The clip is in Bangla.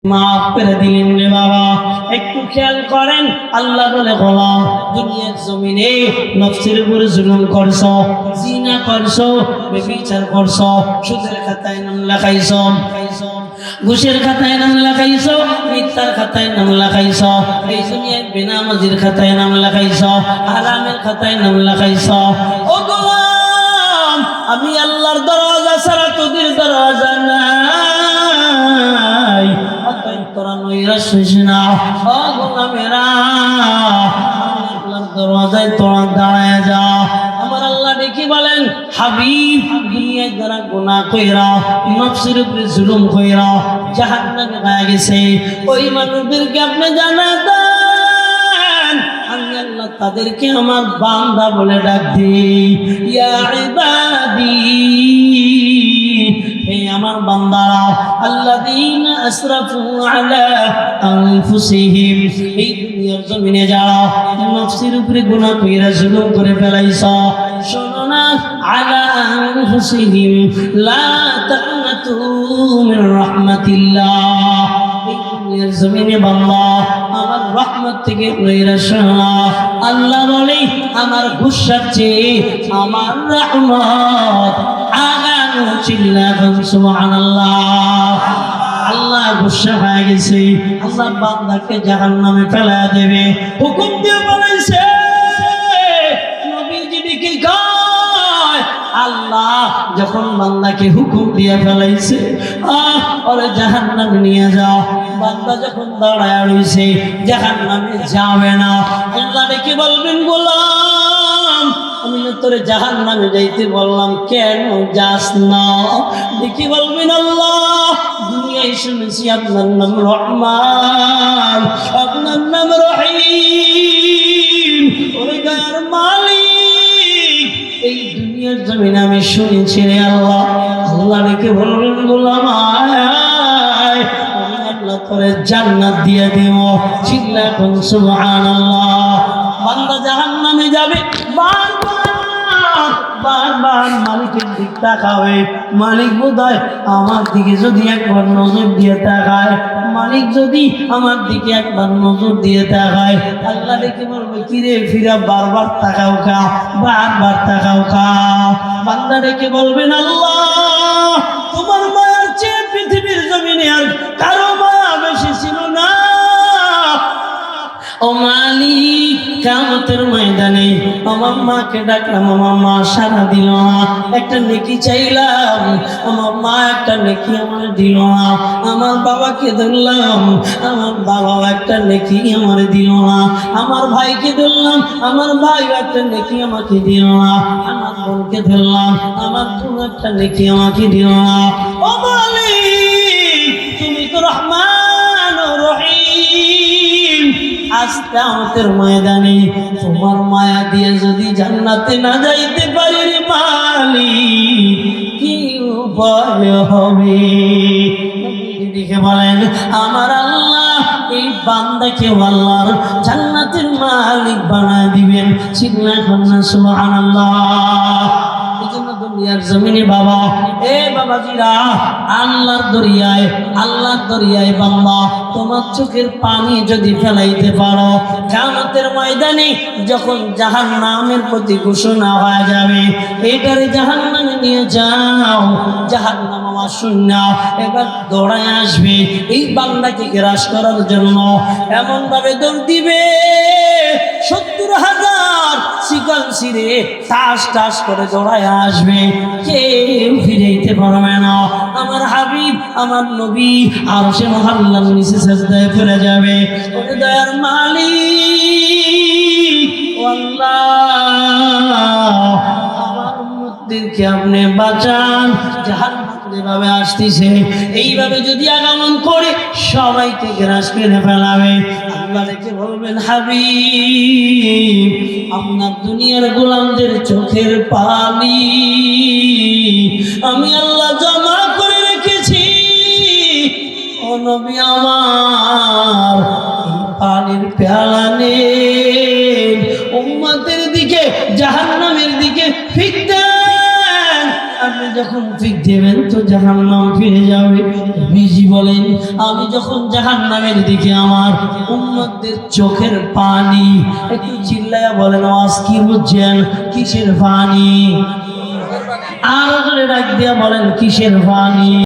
মাফ করে দিলেন রে বাবা। একটু খেয়াল করেন, আল্লাহ বলে গোলাম, দুনিয়ার জমিনে নফসের উপরে জুলুম করছো, জিনা করছো, ব্যভিচার করছো, সুদের খাতায় নাম লেখাইছো, ঘুষের খাতায় নাম লেখাইছো, মিথ্যার খাতায় নাম লেখাইছো, এই দুনিয়ায় বেনামাজির খাতায় নাম লেখাইছো, হারামের খাতায় নাম লেখাইছো। ও গোলাম, আমি আল্লাহর দরজা ছাড়া তোদের দরজা নাই। তোরা নৈরাশ হইস না, ও গোলামেরা, আল্লাহর দরজায় তোরা দাঁড়ায় যা। আমার আল্লাহ ডেকে বলেন, হাবিব, দুনিয়ায় যারা গুনাহ কইরা, নফসের উপরে জুলুম কইরা জাহান্নামে হয়ে গেছে, ওই মানুষদেরকে আপনি জানায় দেন আমি আল্লাহ তাদেরকে আমার বান্দা বলে ডাক দিই। ইয়া ইবাদি, হে আমার বান্দারা, আল্লাযীনা আসরাফু আলা আনফুসিহিম, এই দুনিয়ার জমিনে যারা নফসের উপরে গুনাহ কইরা জুলুম করে ফেলাইছো, শোনো না, আলা আনফুসিহিম লা তাকনাতু মির রাহমাতিল্লাহ, এই দুনিয়ার জমিনে বান্দা আমার রহমত থেকে নৈরাশ না। আল্লাহ বলে আমার গুসার চেয়ে আমার রহমত আগানো। চিল্লাবেন সুবহানাল্লাহ। আল্লাহ গুসা হয়ে গেছে, আল্লাহ বান্দাকে জাহান্নামে ফেলা দেবে, হুকুম দিয়ে বলেছে। নবীজি কি কয়, আল্লাহ যখন বান্দাকে হুকুম দিয়ে ফেলাইছে, ওরে জাহান্নামে নিয়ে যাও, বান্দা যখন দাঁড়ায় রইছে জাহান্নামে যাবে না, আল্লাহ ডেকে বলবেন, গোলাম, আমি না তোরে জাহান্নামে যাইতে বললাম, কেন যাস না? দেখি বলবেন, আল্লাহ, দুনিয়ায় শুনেছি আপনার নাম রহমান, আপনার নাম রহিম, ওরে গায়ের মালিক, এই দুনিয়ার জমিনে আমি শুনেছি রে আল্লাহ। আল্লাহ ডেকে বলবেন, গোলাম আয়, আমি আল্লাহ তোরে জান্নাত দিয়ে দেব। চিল্লাবেন সুবহানাল্লাহ। বান্দা জাহান্নামে যাবে, বারবার মালিকের দিক তাকাবে, মালিক বোধহয় আমার দিকে যদি একবার নজর দিয়ে তাকায়, মালিক যদি আমার দিকে একবার নজর দিয়ে তাকায়, আল্লাহ ডেকে বলবে, কিরে ফিরা বারবার তাকাও কা, বারবার তাকাও কা। বান্দা ডেকে বলবেন, আল্লাহ, তোমার মায়ার চেয়ে পৃথিবীর জমিনে আর কারো মায়া বেশি ছিল না। ও মালিক, কিয়ামতের ময়দানে আমার মাকে ডাকলাম, আমার মা সাড়া দিল না, একটা নেকি চাইলাম, আমার মা একটা নেকি আমার দিল না, আমার বাবাকে ধরলাম, আমার বাবা একটা নেকি আমার দিল না, আমার ভাইকে ধরলাম, আমার ভাই একটা নেকি আমাকে দিল না, আমার বোনকে ধরলাম, আমার বোন একটা নেকি আমাকে দিল না। ও মালিক, তুমি তো রহমান ও রহিম, আজ কিয়ামতের ময়দানে তোমার মায়া দিয়ে যদি জান্নাতে না যাইতে পারি রে মালিক, কি উপায় হবে? দেখে বলেন, আমার আল্লাহ এই বান্দাকে আল্লাহর জান্নাতের মালিক বানায় দিবেন। চিল্লাবেন সুবহানাল্লাহ। দুনিয়ার জমিনে বাবা, এ বাবাজিরা, আল্লাহর দরিয়ায় বান্দা তোমার চোখের পানি যদি ফেলাইতে পারো, কিয়ামতের ময়দানে যখন জাহান্নামের প্রতি ঘোষণা হয়ে যাবে, এটারে জাহান্নামে নিয়ে যাও, জাহান্নাম আমার শূন্য, এবার দৌড়ায় আসবে এই বান্দাকে গ্রাস করার জন্য, এমন ভাবে দৌড় দিবে 70,000 শিকল ছিঁড়ে টাস টাস করে দৌড়ায় আসবে, কেউ ফিরাইতে পারবে না। আমার হাবিব, আমার নবী আরশে মুআল্লার নিচে সিজদায় পড়ে যাবে, ওরে দয়ার মালিক, ও আল্লাহ, আমার উম্মতদেরকে আপনি বাঁচান, জাহান্নাম যেভাবে আসতেছে এইভাবে যদি আগমন করে সবাইকে গ্রাস করে ফেলাবে। আল্লাহ রেখে বলবেন, হাবিব, আপনার দুনিয়ার গোলামদের চোখের পানি আমি আল্লাহ জমা করে রেখেছি, ও নবী আমার, এই পানির পেয়ালা নেন, উম্মতের দিকে জাহান্নামের দিকে ফিক দেন। আপনি যখন ফিক দেবেন তো জাহান্নাম ফিরে যাবে। নবীজি বলেন আমি যখন জাহান্নামের দিকে আমার উম্মতদের চোখের পানি, একটু চিল্লায়া বলেন ওয়াজ কি বুঝছেন? কিসের পানি? আর ডাক দিয়া বলেন কিসের পানি?